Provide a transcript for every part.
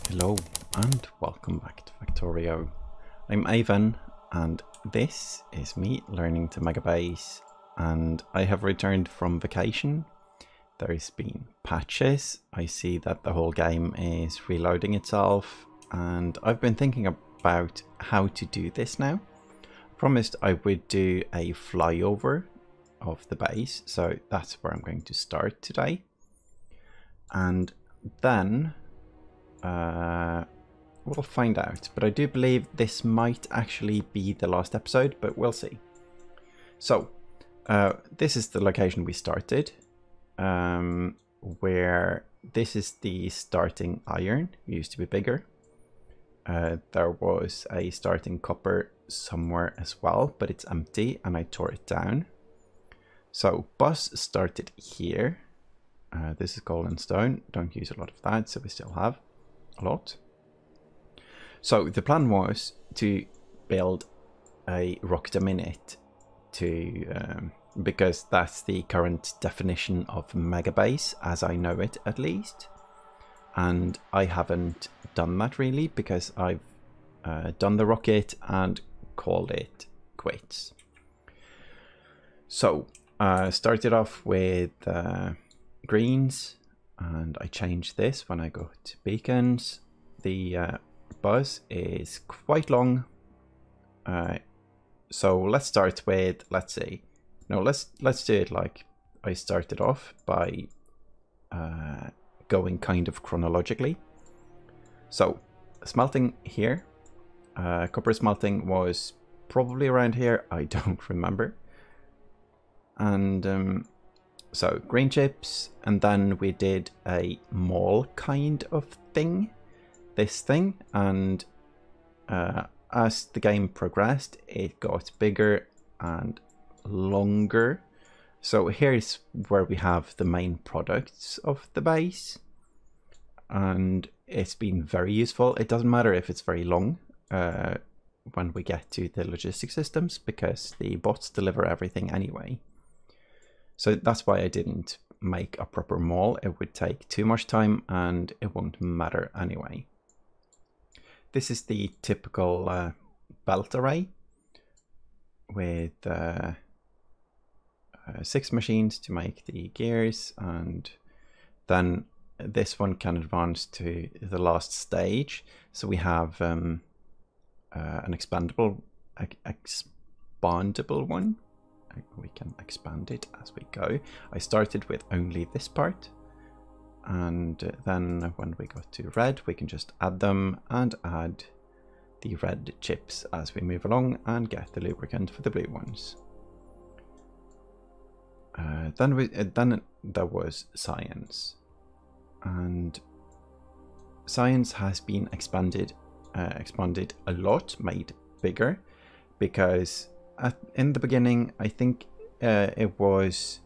Hello and welcome back to Factorio. I'm Ivan and this is me learning to Megabase, and I have returned from vacation. There's been patches. I see that the whole game is reloading itself and I've been thinking about how to do this now. I promised I would do a flyover of the base, so that's where I'm going to start today. And then we'll find out, but I do believe this might actually be the last episode, but we'll see. So this is the location we started, where this is the starting iron. It used to be bigger. There was a starting copper somewhere as well, but it's empty and I tore it down. So bus started here. This is gold and stone. Don't use a lot of that, so we still have a lot. So the plan was to build a rocket a minute to because that's the current definition of Megabase as I know it, at least. And I haven't done that really because I've done the rocket and called it quits. So started off with greens, and I changed this when I go to beacons. The buzz is quite long, so let's start with, let's see, no, let's do it like I started off by going kind of chronologically. So smelting here, copper smelting was probably around here, I don't remember. And so green chips, and then we did a mall kind of thing, this thing, and as the game progressed it got bigger and longer. So here's where we have the main products of the base, and it's been very useful. It doesn't matter if it's very long when we get to the logistic systems, because the bots deliver everything anyway. So that's why I didn't make a proper mall. It would take too much time and it won't matter anyway. This is the typical belt array with 6 machines to make the gears, and then this one can advance to the last stage. So we have an expandable one. We can expand it as we go. I started with only this part, and then when we got to red we can just add them and add the red chips as we move along and get the lubricant for the blue ones. Then there was science, and science has been expanded a lot, made bigger, because in the beginning, I think it was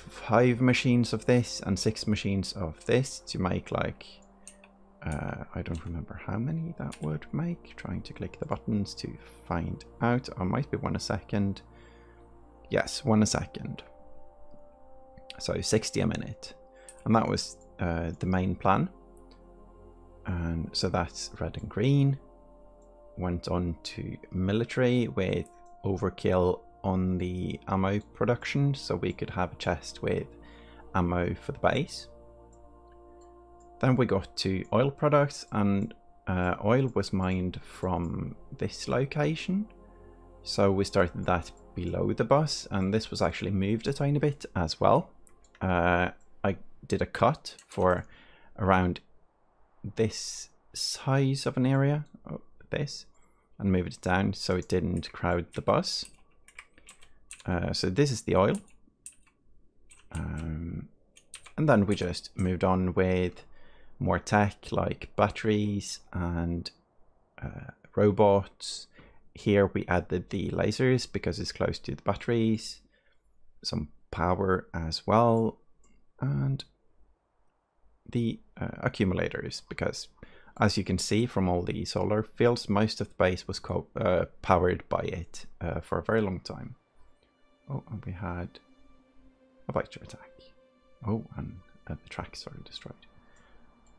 5 machines of this and 6 machines of this to make like, I don't remember how many that would make. Trying to click the buttons to find out. I might be 1 a second. Yes, 1 a second. So 60 a minute. And that was the main plan. And so that's red and green. Went on to military with overkill on the ammo production, so we could have a chest with ammo for the base. Then we got to oil products, and oil was mined from this location, so we started that below the bus, and this was actually moved a tiny bit as well. I did a cut for around this size of an area, this, and move it down so it didn't crowd the bus. So this is the oil, and then we just moved on with more tech like batteries and robots. Here we added the lasers because it's close to the batteries, some power as well, and the accumulators, because as you can see from all the solar fields, most of the base was powered by it for a very long time. Oh, and we had a vector attack. Oh, and the tracks are destroyed.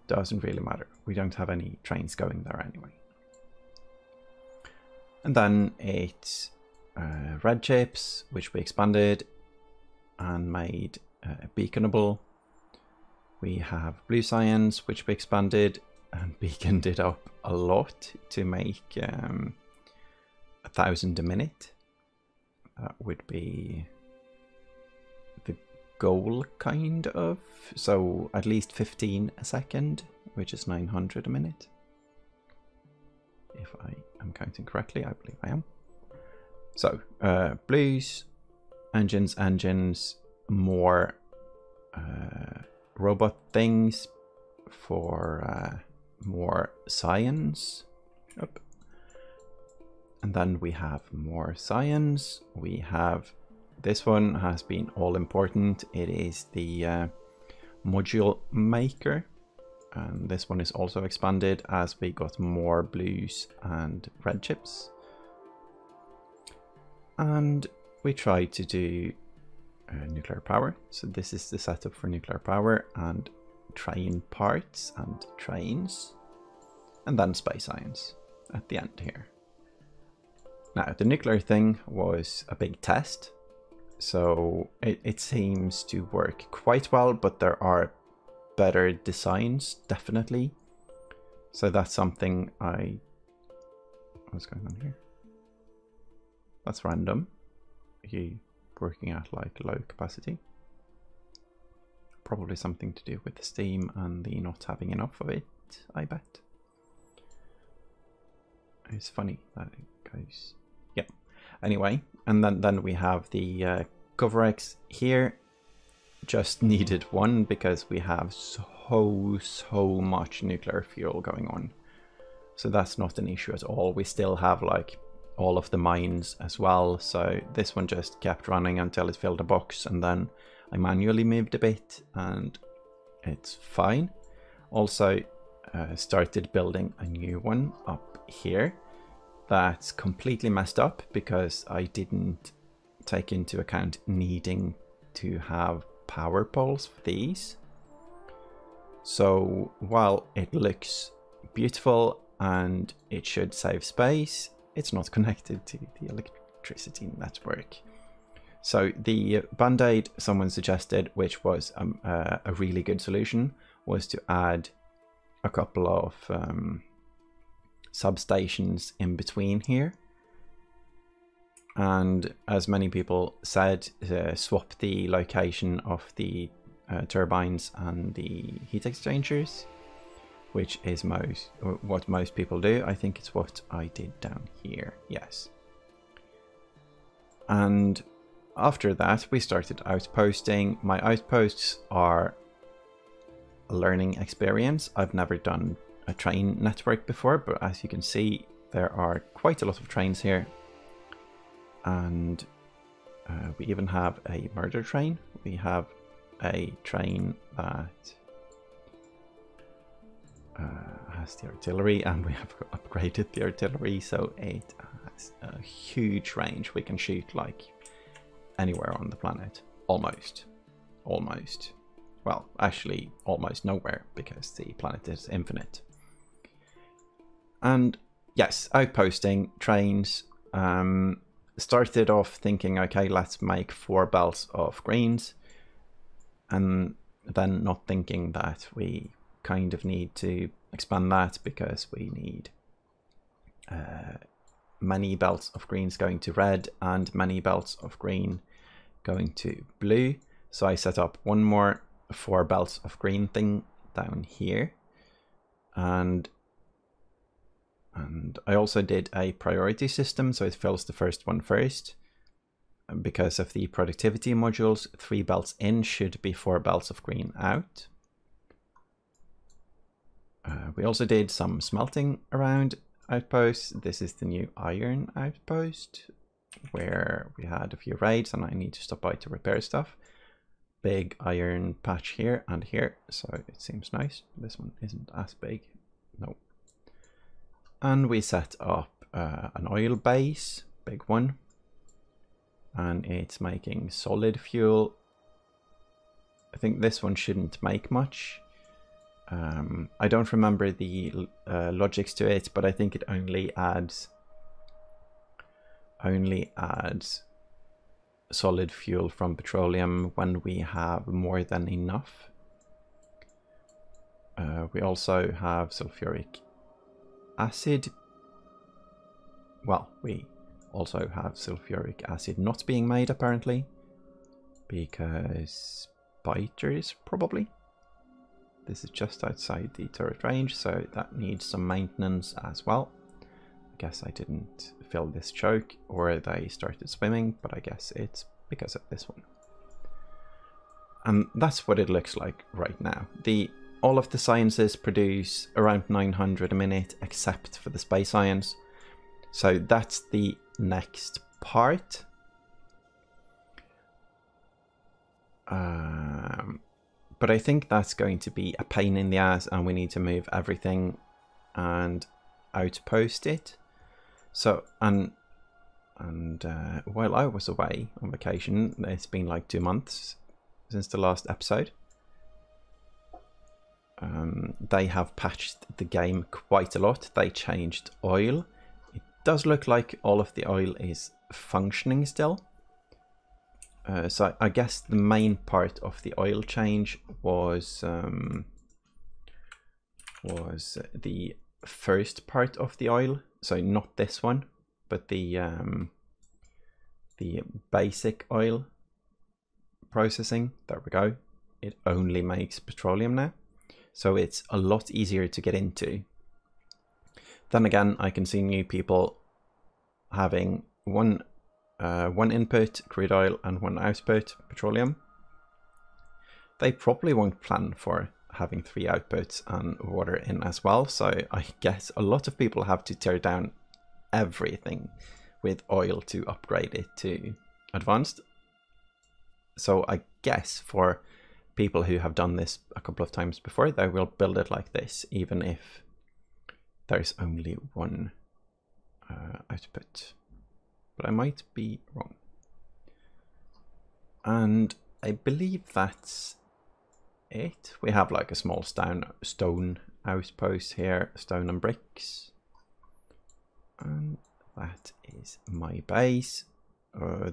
doesn't really matter. We don't have any trains going there anyway. And then it's red chips, which we expanded and made beaconable. We have blue science, which we expanded and beaconed it up a lot to make 1,000 a minute. That would be the goal, kind of. So at least 15 a second, which is 900 a minute. If I am counting correctly, I believe I am. So blues, engines, more robot things for more science. Up. And then we have more science. We have, this one has been all important. It is the module maker. And this one is also expanded as we got more blues and red chips. And we tried to do nuclear power. So this is the setup for nuclear power and train parts and trains. And then space science at the end here. Now, the nuclear thing was a big test. So it seems to work quite well, but there are better designs, definitely. So that's something what's going on here? That's random. You working at like low capacity. Probably something to do with the steam and the not having enough of it, I bet. It's funny that it goes. Yeah. Anyway, and then we have the CoverX here. Just needed one because we have so much nuclear fuel going on. So that's not an issue at all. We still have like all of the mines as well. So this one just kept running until it filled a box, and then I manually moved a bit and it's fine. Also started building a new one up here that's completely messed up because I didn't take into account needing to have power poles for these. So while it looks beautiful and it should save space, it's not connected to the electricity network. So the band-aid someone suggested, which was a really good solution, was to add a couple of substations in between here. And as many people said, swap the location of the turbines and the heat exchangers, which is what most people do. I think it's what I did down here, yes. And after that, we started outposting. My outposts are a learning experience. I've never done a train network before, but as you can see, there are quite a lot of trains here. And we even have a murder train. We have a train that has the artillery, and we have upgraded the artillery, so it has a huge range. We can shoot like anywhere on the planet, almost. Well, actually almost nowhere, because the planet is infinite. And yes, outposting trains. Started off thinking, okay, let's make 4 belts of greens, and then not thinking that we kind of need to expand that because we need many belts of greens going to red and many belts of green going to blue. So I set up one more 4 belts of green thing down here, and I also did a priority system, so it fills the first one first. Because of the productivity modules, 3 belts in should be 4 belts of green out. We also did some smelting around outposts. This is the new iron outpost, where we had a few raids and I need to stop by to repair stuff. Big iron patch here and here, so it seems nice. This one isn't as big, no. And we set up an oil base, big one, and it's making solid fuel. I think this one shouldn't make much. I don't remember the logics to it, but I think it only adds solid fuel from petroleum when we have more than enough. We also have sulfuric acid. Well, we also have sulfuric acid not being made apparently, because biters probably. This is just outside the turret range, so that needs some maintenance as well. I guess I didn't fill this choke, or they started swimming, but I guess it's because of this one. And that's what it looks like right now. All of the sciences produce around 900 a minute, except for the space ions. So that's the next part. But I think that's going to be a pain in the ass, and we need to move everything and outpost it. So, and while I was away on vacation, it's been like 2 months since the last episode. They have patched the game quite a lot. They changed oil. It does look like all of the oil is functioning still. So I guess the main part of the oil change was the first part of the oil. So not this one, but the basic oil processing. There we go. It only makes petroleum now, so it's a lot easier to get into. Then again, I can see new people having one input crude oil and one output petroleum. They probably won't plan for having 3 outputs and water in as well, so I guess a lot of people have to tear down everything with oil to upgrade it to advanced. So I guess for people who have done this a couple of times before, they will build it like this, even if there's only one output. But I might be wrong. And I believe that's it. We have like a small stone outpost here, stone and bricks. And that is my base.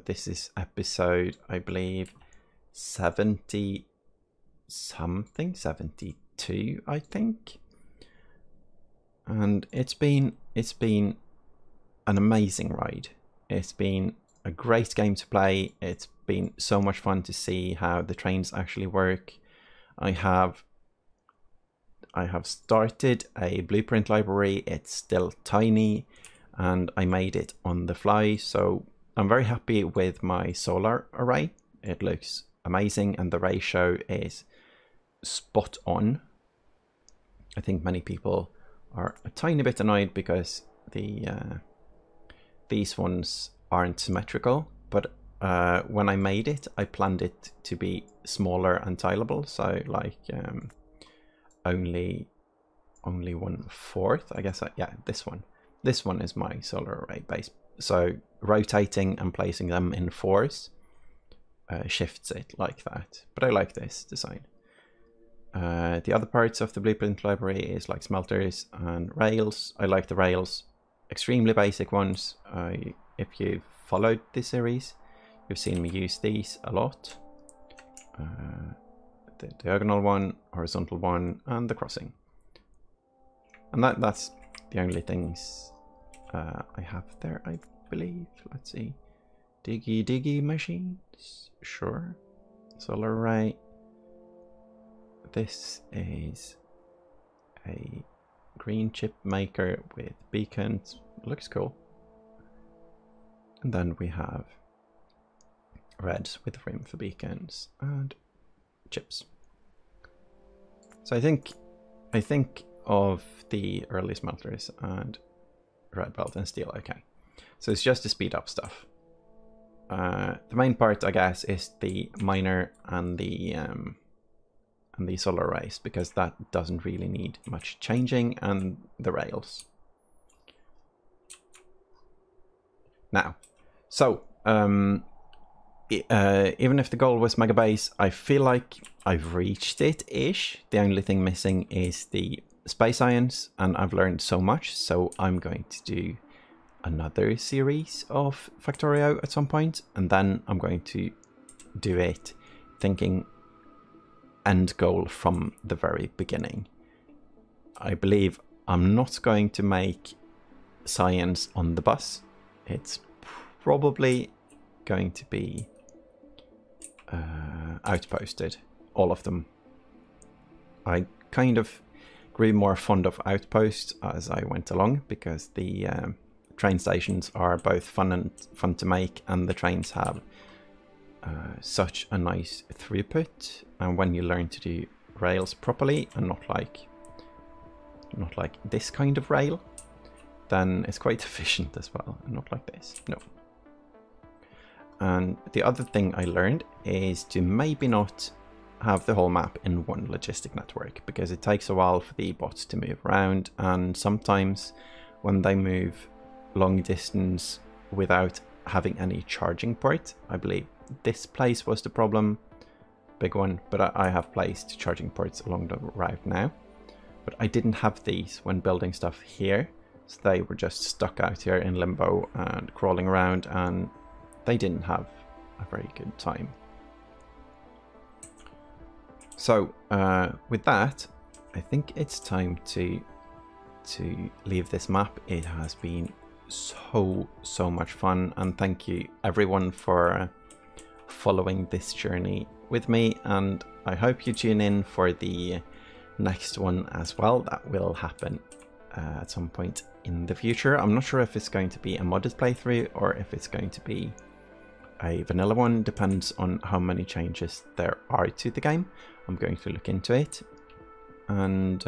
This is episode, I believe, 70 something, 72, I think. And it's been an amazing ride. It's been a great game to play. It's been so much fun to see how the trains actually work. I have started a blueprint library. It's still tiny, and I made it on the fly. So I'm very happy with my solar array. It looks amazing, and the ratio is spot on. I think many people are a tiny bit annoyed because these ones aren't symmetrical, but when I made it, I planned it to be smaller and tileable, so like only 1/4, I guess. Yeah, this one is my solar array base, so rotating and placing them in 4s shifts it like that, but I like this design. The other parts of the blueprint library is like smelters and rails. I like the rails, extremely basic ones. If you've followed this series, you've seen me use these a lot. The diagonal one, horizontal one, and the crossing. And that's the only things I have there, I believe. Let's see. Diggy machines. Sure. Solar array. This is a green chip maker with beacons. Looks cool. And then we have red with room for beacons and chips. So I think of the early smelters and red belt and steel. Okay, so it's just to speed up stuff. The main part, I guess, is the miner and the solar arrays, because that doesn't really need much changing, and the rails. Now, so even if the goal was Megabase, I feel like I've reached it-ish. The only thing missing is the space science, and I've learned so much, so I'm going to do another series of Factorio at some point, and then I'm going to do it thinking end goal from the very beginning. I believe I'm not going to make science on the bus. It's probably going to be outposted, all of them. I kind of grew more fond of outposts as I went along, because the train stations are both fun to make, and the trains have such a nice throughput, and when you learn to do rails properly and not like this kind of rail, then it's quite efficient as well, and not like this. No. And the other thing I learned is to maybe not have the whole map in one logistic network, because it takes a while for the bots to move around, and sometimes when they move long distance without having any charging port, I believe this place was the problem, big one, but I have placed charging ports along the route now. But I didn't have these when building stuff here, so they were just stuck out here in limbo and crawling around, and they didn't have a very good time. So with that, I think it's time to leave this map. It has been so much fun, and thank you everyone for following this journey with me, and I hope you tune in for the next one as well. That will happen at some point in the future. I'm not sure if it's going to be a modded playthrough or if it's going to be a vanilla one. Depends on how many changes there are to the game. I'm going to look into it, and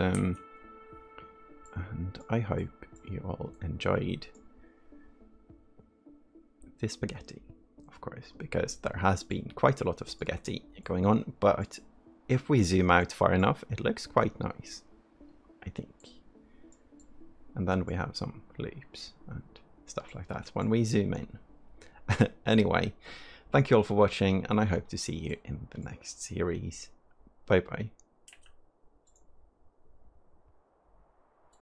I hope you all enjoyed this spaghetti, of course, because there has been quite a lot of spaghetti going on, but if we zoom out far enough, it looks quite nice, I think. And then we have some loops and stuff like that when we zoom in. Anyway, thank you all for watching, and I hope to see you in the next series. Bye bye.